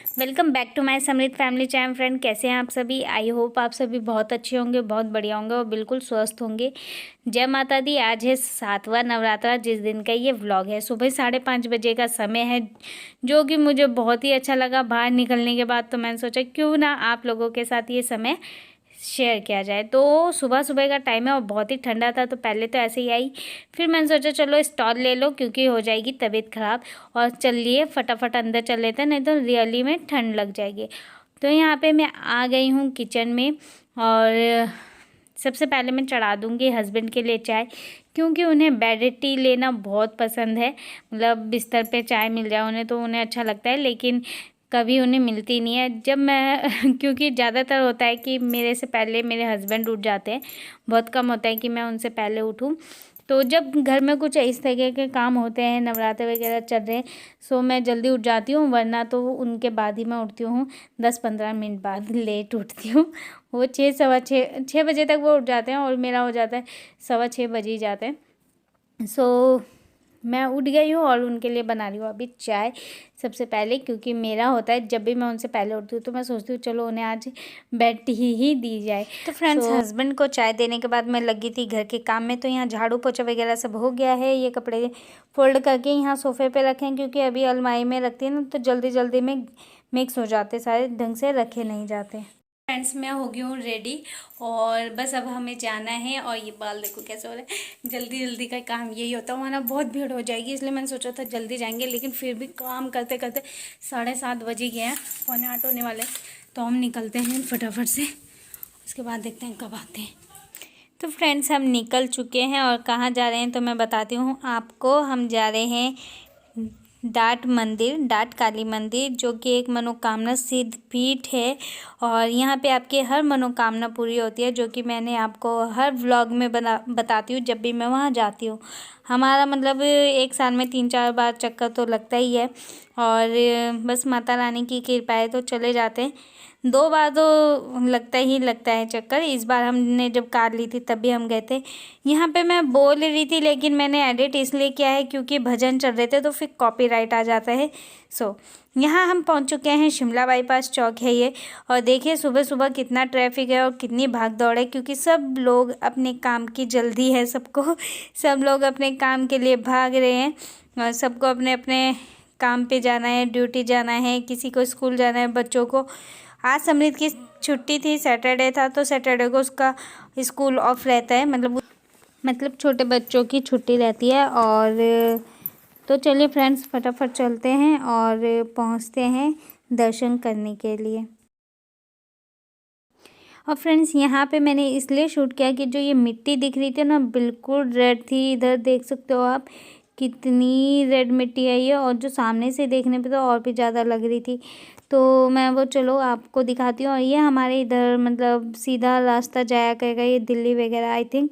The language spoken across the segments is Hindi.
वेलकम बैक टू माय समृद्ध फैमिली चैनल। फ्रेंड, कैसे हैं आप सभी? आई होप आप सभी बहुत अच्छे होंगे, बहुत बढ़िया होंगे और बिल्कुल स्वस्थ होंगे। जय माता दी। आज है 7वां नवरात्रा, जिस दिन का ये व्लॉग है। सुबह 5:30 बजे का समय है, जो कि मुझे बहुत ही अच्छा लगा। बाहर निकलने के बाद तो मैंने सोचा क्यों ना आप लोगों के साथ ये समय शेयर किया जाए। तो सुबह सुबह का टाइम है और बहुत ही ठंडा था, तो पहले तो ऐसे ही आई, फिर मैंने सोचा चलो स्टॉल ले लो क्योंकि हो जाएगी तबीयत ख़राब, और चलिए फटाफट अंदर चल लेते हैं, नहीं तो रियली में ठंड लग जाएगी। तो यहाँ पे मैं आ गई हूँ किचन में, और सबसे पहले मैं चढ़ा दूँगी हस्बैंड के लिए चाय, क्योंकि उन्हें बेड टी लेना बहुत पसंद है। मतलब बिस्तर पे चाय मिल जाए उन्हें तो उन्हें अच्छा लगता है, लेकिन कभी उन्हें मिलती नहीं है। जब मैं क्योंकि ज़्यादातर होता है कि मेरे से पहले मेरे हस्बैंड उठ जाते हैं, बहुत कम होता है कि मैं उनसे पहले उठूँ। तो जब घर में कुछ इस तरह के काम होते हैं, नवरात्रे वगैरह चल रहे हैं, सो मैं जल्दी उठ जाती हूँ, वरना तो उनके बाद ही मैं उठती हूँ। 10-15 मिनट बाद लेट उठती हूँ। वो 6 बजे तक वो उठ जाते हैं और मेरा हो जाता है 6:15 बजे ही जाते हैं। सो मैं उठ गई हूँ और उनके लिए बना रही हूँ अभी चाय सबसे पहले, क्योंकि मेरा होता है जब भी मैं उनसे पहले उठती हूँ तो मैं सोचती हूँ चलो उन्हें आज बेड टी ही दी जाए। तो फ्रेंड्स, हस्बैंड को चाय देने के बाद मैं लगी थी घर के काम में। तो यहाँ झाड़ू पोछा वगैरह सब हो गया है। ये कपड़े फोल्ड करके यहाँ सोफे पे रखें, क्योंकि अभी अलमारी में रखती है ना तो जल्दी जल्दी में मिक्स हो जाते, सारे ढंग से रखे नहीं जाते। फ्रेंड्स, मैं हो गई हूँ रेडी और बस अब हमें जाना है। और ये बाल देखो कैसे हो रहे हैं। जल्दी जल्दी का काम यही होता है, वरना बहुत भीड़ हो जाएगी, इसलिए मैंने सोचा था जल्दी जाएंगे, लेकिन फिर भी काम करते करते 7:30 बज गए हैं, 7:45 होने वाले। तो हम निकलते हैं फटाफट से, उसके बाद देखते हैं कब आते हैं। तो फ्रेंड्स, हम निकल चुके हैं और कहाँ जा रहे हैं तो मैं बताती हूँ आपको। हम जा रहे हैं डाट मंदिर, डाट काली मंदिर, जो कि एक मनोकामना सिद्ध पीठ है। और यहाँ पे आपकी हर मनोकामना पूरी होती है, जो कि मैंने आपको हर व्लॉग में बताती हूँ जब भी मैं वहाँ जाती हूँ। हमारा मतलब एक साल में 3-4 बार चक्कर तो लगता ही है, और बस माता रानी की कृपा है तो चले जाते हैं। 2 बार तो लगता ही लगता है चक्कर। इस बार हमने जब कार ली थी तब भी हम गए थे। यहाँ पे मैं बोल रही थी, लेकिन मैंने एडिट इसलिए किया है क्योंकि भजन चल रहे थे तो फिर कॉपीराइट आ जाता है। यहाँ हम पहुँच चुके हैं, शिमला बाईपास चौक है ये। और देखिए सुबह सुबह कितना ट्रैफिक है और कितनी भाग दौड़ है, क्योंकि सब लोग अपने काम की जल्दी है सबको। सब लोग अपने काम के लिए भाग रहे हैं और सबको अपने अपने काम पे जाना है, ड्यूटी जाना है, किसी को स्कूल जाना है, बच्चों को। आज समृद्ध की छुट्टी थी, सैटरडे था, तो सैटरडे को उसका स्कूल ऑफ रहता है, मतलब छोटे बच्चों की छुट्टी रहती है। और तो चलिए फ्रेंड्स, फटाफट चलते हैं और पहुंचते हैं दर्शन करने के लिए। और फ्रेंड्स, यहाँ पे मैंने इसलिए शूट किया कि जो ये मिट्टी दिख रही थी ना, बिल्कुल रेड थी। इधर देख सकते हो आप कितनी रेड मिट्टी है ये, और जो सामने से देखने पे तो और भी ज़्यादा लग रही थी। तो मैं वो चलो आपको दिखाती हूँ। और ये हमारे इधर मतलब सीधा रास्ता जाया करेगा, ये दिल्ली वगैरह आई थिंक,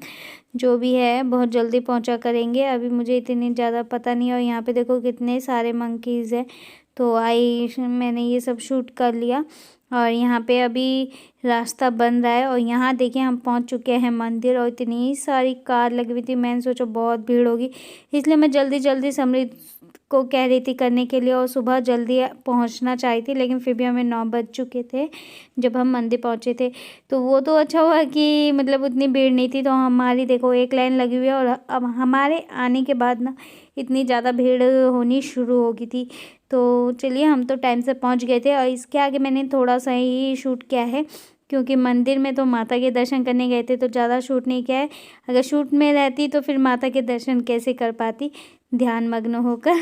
जो भी है बहुत जल्दी पहुंचा करेंगे। अभी मुझे इतनी ज़्यादा पता नहीं है। और यहाँ पे देखो कितने सारे मंकीज़ हैं, तो मैंने ये सब शूट कर लिया। और यहाँ पे अभी रास्ता बन रहा है। और यहाँ देखिए हम पहुँच चुके हैं मंदिर, और इतनी सारी कार लगी हुई थी, मैंने सोचा बहुत भीड़ होगी, इसलिए मैं जल्दी जल्दी समृद्ध को कह रही थी करने के लिए, और सुबह जल्दी पहुंचना चाही थी, लेकिन फिर भी हमें 9 बज चुके थे जब हम मंदिर पहुंचे थे। तो वो तो अच्छा हुआ कि मतलब उतनी भीड़ नहीं थी। तो हमारी देखो एक लाइन लगी हुई है, और अब हमारे आने के बाद ना इतनी ज़्यादा भीड़ होनी शुरू हो गई थी। तो चलिए, हम तो टाइम से पहुंच गए थे। और इसके आगे मैंने थोड़ा सा ही शूट किया है, क्योंकि मंदिर में तो माता के दर्शन करने गए थे तो ज़्यादा शूट नहीं किया है। अगर शूट में रहती तो फिर माता के दर्शन कैसे कर पाती ध्यान मग्न होकर।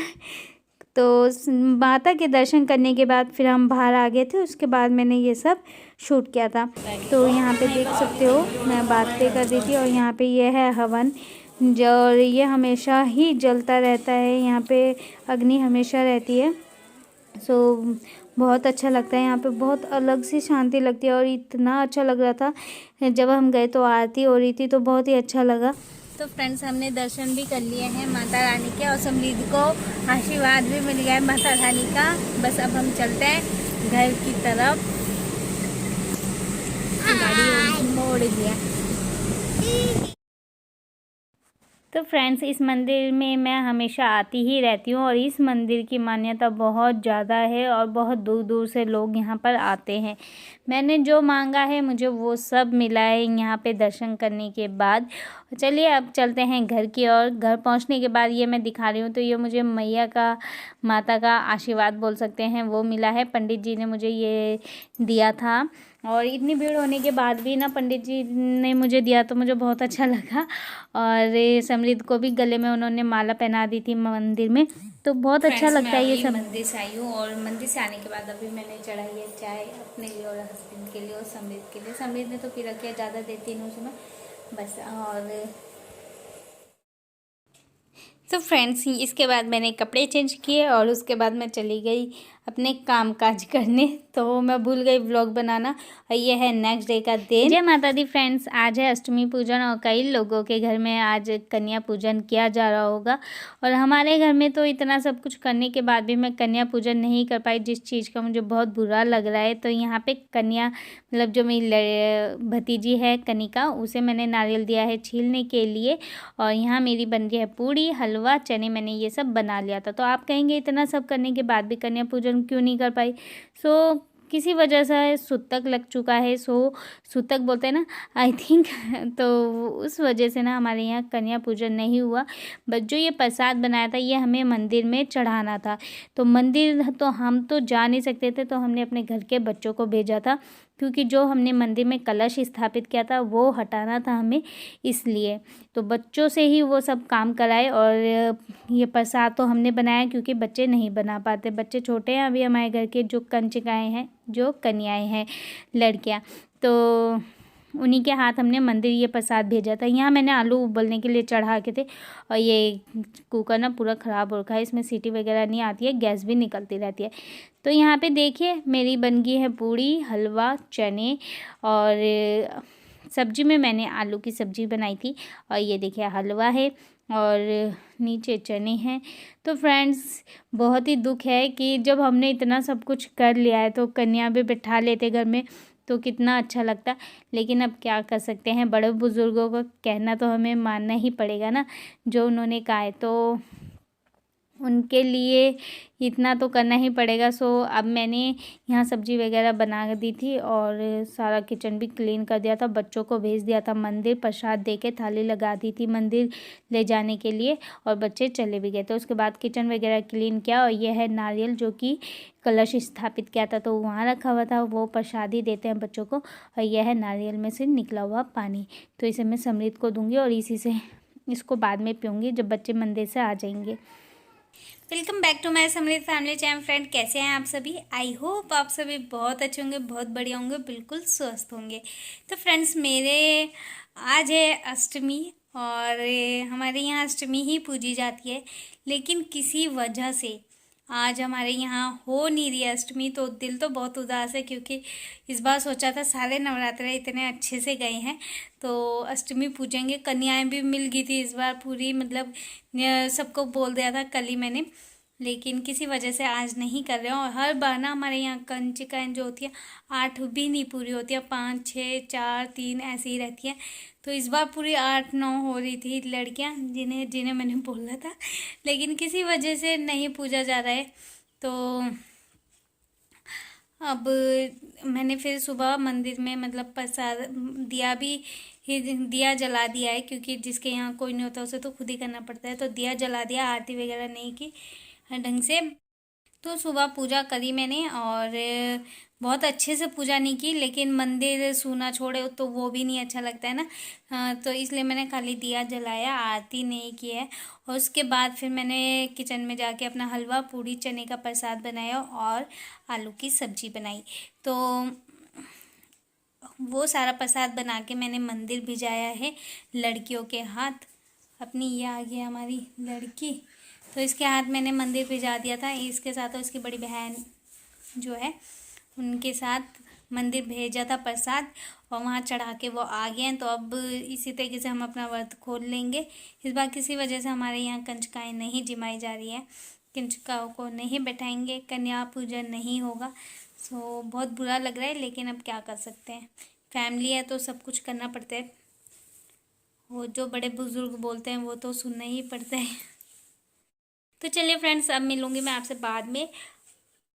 तो माता के दर्शन करने के बाद फिर हम बाहर आ गए थे, उसके बाद मैंने ये सब शूट किया था। तो यहाँ पे देख सकते हो मैं बातें कर रही थी। और यहाँ पे ये है हवन, जो ये हमेशा ही जलता रहता है, यहाँ पे अग्नि हमेशा रहती है। बहुत अच्छा लगता है यहाँ पे, बहुत अलग सी शांति लगती है। और इतना अच्छा लग रहा था जब हम गए तो आरती हो रही थी, तो बहुत ही अच्छा लगा। तो फ्रेंड्स, हमने दर्शन भी कर लिए हैं माता रानी के, और समृद्ध को आशीर्वाद भी मिल गया है माता रानी का। बस अब हम चलते हैं घर की तरफ। गाड़ी मोड़ दिया। तो फ्रेंड्स, इस मंदिर में मैं हमेशा आती ही रहती हूँ और इस मंदिर की मान्यता बहुत ज़्यादा है और बहुत दूर दूर से लोग यहाँ पर आते हैं। मैंने जो मांगा है मुझे वो सब मिला है यहाँ पे दर्शन करने के बाद। चलिए अब चलते हैं घर की ओर। घर पहुँचने के बाद ये मैं दिखा रही हूँ, तो ये मुझे मैया का, माता का आशीर्वाद बोल सकते हैं, वो मिला है। पंडित जी ने मुझे ये दिया था और इतनी भीड़ होने के बाद भी ना पंडित जी ने मुझे दिया तो मुझे बहुत अच्छा लगा। और समृद्ध को भी गले में उन्होंने माला पहना दी थी मंदिर में, तो बहुत अच्छा लगता है ये सब। मंदिर से आई हूँ और मंदिर से आने के बाद अभी मैंने चढ़ाई है चाय अपने लिए और हस्बैंड के लिए और समृद्ध के लिए। समृद्ध ने तो पी रखी है, ज़्यादा देती नहीं उसमें बस। और तो फ्रेंड्स, इसके बाद मैंने कपड़े चेंज किए और उसके बाद मैं चली गई अपने काम काज करने। तो मैं भूल गई व्लॉग बनाना और ये है नेक्स्ट डे का दिन। जय माता दी फ्रेंड्स, आज है अष्टमी पूजन और कई लोगों के घर में आज कन्या पूजन किया जा रहा होगा। और हमारे घर में तो इतना सब कुछ करने के बाद भी मैं कन्या पूजन नहीं कर पाई, जिस चीज़ का मुझे बहुत बुरा लग रहा है। तो यहाँ पे कन्या मतलब जो मेरी भतीजी है कनिका, उसे मैंने नारियल दिया है छीलने के लिए। और यहाँ मेरी बन रही है पूड़ी, हलवा, चने, मैंने ये सब बना लिया था। तो आप कहेंगे इतना सब करने के बाद भी कन्या पूजन क्यों नहीं कर पाई? किसी वजह से सूतक लग चुका है, सूतक बोलते हैं ना, आई थिंक। तो उस वजह से ना हमारे यहाँ कन्या पूजन नहीं हुआ। बट जो ये प्रसाद बनाया था ये हमें मंदिर में चढ़ाना था। तो मंदिर तो हम तो जा नहीं सकते थे, तो हमने अपने घर के बच्चों को भेजा था, क्योंकि जो हमने मंदिर में कलश स्थापित किया था वो हटाना था हमें, इसलिए। तो बच्चों से ही वो सब काम कराए। और ये प्रसाद तो हमने बनाया क्योंकि बच्चे नहीं बना पाते, बच्चे छोटे हैं अभी हमारे घर के, जो कंचिकाएँ हैं, जो कन्याएँ हैं, लड़कियाँ, तो उन्हीं के हाथ हमने मंदिर ये प्रसाद भेजा था। यहाँ मैंने आलू उबलने के लिए चढ़ा के थे और ये कुकर ना पूरा ख़राब हो रखा है, इसमें सीटी वगैरह नहीं आती है, गैस भी निकलती रहती है। तो यहाँ पे देखिए मेरी बन गई है पूड़ी, हलवा, चने और सब्जी में मैंने आलू की सब्ज़ी बनाई थी। और ये देखिए हलवा है और नीचे चने हैं। तो फ्रेंड्स, बहुत ही दुख है कि जब हमने इतना सब कुछ कर लिया है तो कन्या भी बिठा लेते घर में तो कितना अच्छा लगता। लेकिन अब क्या कर सकते हैं, बड़े बुज़ुर्गों का कहना तो हमें मानना ही पड़ेगा ना, जो उन्होंने कहा है तो उनके लिए इतना तो करना ही पड़ेगा। अब मैंने यहाँ सब्ज़ी वगैरह बना दी थी और सारा किचन भी क्लीन कर दिया था, बच्चों को भेज दिया था मंदिर, प्रसाद दे के थाली लगा दी थी मंदिर ले जाने के लिए और बच्चे चले भी गए। तो उसके बाद किचन वगैरह क्लीन किया और यह है नारियल जो कि कलश स्थापित किया था तो वहाँ रखा हुआ था, वो प्रसाद ही देते हैं बच्चों को। और यह है नारियल में से निकला हुआ पानी, तो इसे मैं समृद्ध को दूँगी और इसी से इसको बाद में पीऊँगी जब बच्चे मंदिर से आ जाएंगे। वेलकम बैक टू माय समृद्ध फैमिली चैनल। फ्रेंड, कैसे हैं आप सभी? आई होप आप सभी बहुत अच्छे होंगे, बहुत बढ़िया होंगे, बिल्कुल स्वस्थ होंगे। तो फ्रेंड्स, मेरे आज है अष्टमी और हमारे यहाँ अष्टमी ही पूजी जाती है, लेकिन किसी वजह से आज हमारे यहाँ हो नहीं रही अष्टमी। तो दिल तो बहुत उदास है, क्योंकि इस बार सोचा था सारे नवरात्रे इतने अच्छे से गए हैं तो अष्टमी पूजेंगे। कन्याएं भी मिल गई थी इस बार पूरी, मतलब सबको बोल दिया था कल ही मैंने, लेकिन किसी वजह से आज नहीं कर रहे हैं। और हर बार ना हमारे यहाँ कंचिकाएँ जो होती है 8 भी नहीं पूरी होती है, 5, 6, 4, 3 ऐसे ही रहती है। तो इस बार पूरी 8, 9 हो रही थी लड़कियाँ, जिन्हें मैंने बोला था, लेकिन किसी वजह से नहीं पूजा जा रहा है। तो अब मैंने फिर सुबह मंदिर में मतलब प्रसाद दिया जला दिया है, क्योंकि जिसके यहाँ कोई नहीं होता उसे तो खुद ही करना पड़ता है। तो दिया जला दिया, आरती वगैरह नहीं की ढंग से। तो सुबह पूजा करी मैंने और बहुत अच्छे से पूजा नहीं की, लेकिन मंदिर सूना छोड़े तो वो भी नहीं अच्छा लगता है ना। तो इसलिए मैंने खाली दिया जलाया, आरती नहीं की है। और उसके बाद फिर मैंने किचन में जाके अपना हलवा, पूड़ी, चने का प्रसाद बनाया और आलू की सब्जी बनाई। तो वो सारा प्रसाद बना के मैंने मंदिर भिजाया है लड़कियों के हाथ। अपनी ये आ गई हमारी लड़की, तो इसके हाथ मैंने मंदिर भिजा दिया था। इसके साथ और इसकी बड़ी बहन जो है उनके साथ मंदिर भेजा था प्रसाद और वहाँ चढ़ा के वो आ गए हैं। तो अब इसी तरीके से हम अपना व्रत खोल लेंगे। इस बार किसी वजह से हमारे यहाँ कंचकाएँ नहीं जिमाई जा रही है, कंचकाओं को नहीं बैठाएंगे, कन्या पूजन नहीं होगा। बहुत बुरा लग रहा है, लेकिन अब क्या कर सकते हैं, फैमिली है तो सब कुछ करना पड़ता है। वो जो बड़े बुजुर्ग बोलते हैं वो तो सुनना ही पड़ता है। तो चलिए फ्रेंड्स, अब मिलूंगी मैं आपसे बाद में।